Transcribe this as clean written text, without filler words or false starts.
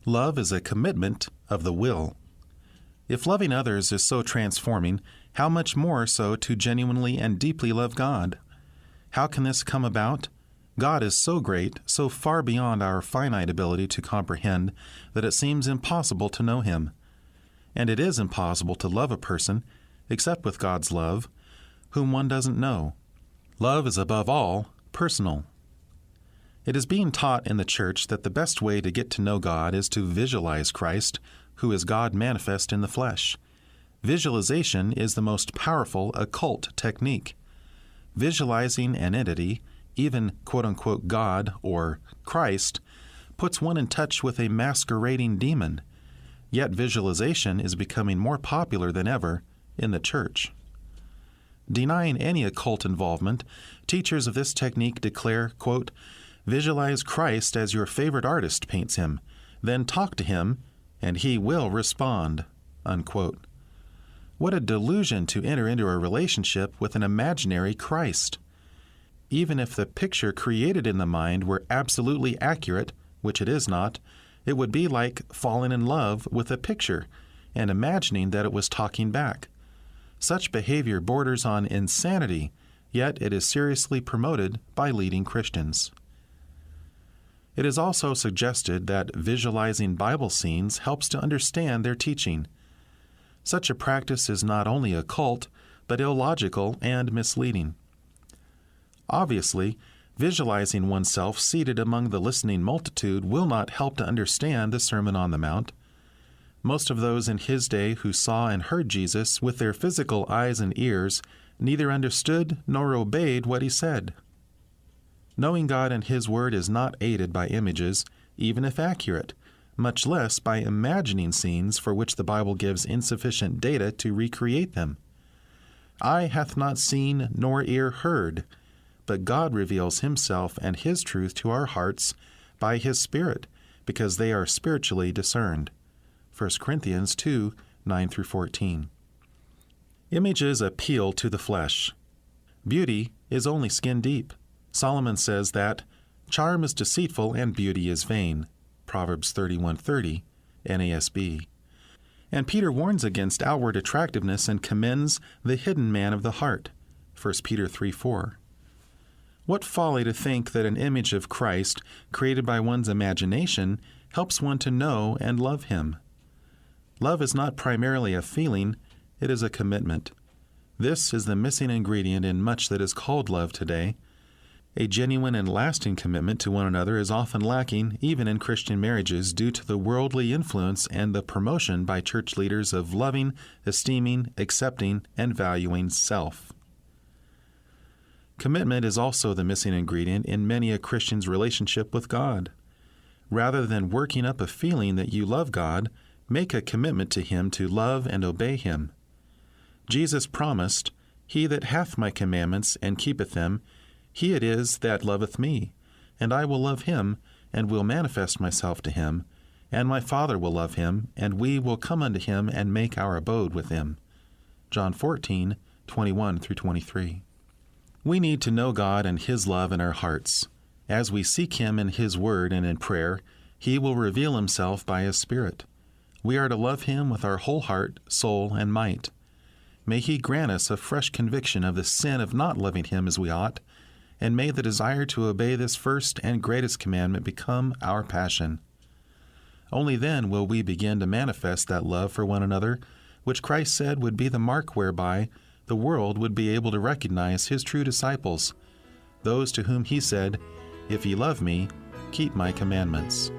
Love is a commitment of the will. If loving others is so transforming, how much more so to genuinely and deeply love God? How can this come about? God is so great, so far beyond our finite ability to comprehend, that it seems impossible to know Him. And it is impossible to love a person, except with God's love, whom one doesn't know. Love is above all personal. It is being taught in the church that the best way to get to know God is to visualize Christ, who is God manifest in the flesh. Visualization is the most powerful occult technique. Visualizing an entity, even quote-unquote God or Christ, puts one in touch with a masquerading demon. Yet visualization is becoming more popular than ever in the church. Denying any occult involvement, teachers of this technique declare, quote, "Visualize Christ as your favorite artist paints him, then talk to him, and he will respond," unquote. What a delusion to enter into a relationship with an imaginary Christ. Even if the picture created in the mind were absolutely accurate, which it is not, it would be like falling in love with a picture and imagining that it was talking back. Such behavior borders on insanity, yet it is seriously promoted by leading Christians. It is also suggested that visualizing Bible scenes helps to understand their teaching. Such a practice is not only occult, but illogical and misleading. Obviously, visualizing oneself seated among the listening multitude will not help to understand the Sermon on the Mount. Most of those in his day who saw and heard Jesus with their physical eyes and ears neither understood nor obeyed what he said. Knowing God and His Word is not aided by images, even if accurate, much less by imagining scenes for which the Bible gives insufficient data to recreate them. Eye hath not seen, nor ear heard, but God reveals Himself and His truth to our hearts by His Spirit, because they are spiritually discerned. 1 Corinthians 2, 9-14. Images appeal to the flesh. Beauty is only skin deep. Solomon says that charm is deceitful and beauty is vain. Proverbs 31:30, NASB. And Peter warns against outward attractiveness and commends the hidden man of the heart. 1 Peter 3:4. What folly to think that an image of Christ, created by one's imagination, helps one to know and love Him. Love is not primarily a feeling, it is a commitment. This is the missing ingredient in much that is called love today. A genuine and lasting commitment to one another is often lacking, even in Christian marriages, due to the worldly influence and the promotion by church leaders of loving, esteeming, accepting, and valuing self. Commitment is also the missing ingredient in many a Christian's relationship with God. Rather than working up a feeling that you love God, make a commitment to Him to love and obey Him. Jesus promised, "He that hath my commandments and keepeth them, he it is that loveth me, and I will love him, and will manifest myself to him, and my Father will love him, and we will come unto him and make our abode with him." John 14, 21-23. We need to know God and His love in our hearts. As we seek Him in His Word and in prayer, He will reveal Himself by His Spirit. We are to love Him with our whole heart, soul, and might. May He grant us a fresh conviction of the sin of not loving Him as we ought, and may the desire to obey this first and greatest commandment become our passion. Only then will we begin to manifest that love for one another, which Christ said would be the mark whereby the world would be able to recognize His true disciples, those to whom He said, "If ye love me, keep my commandments."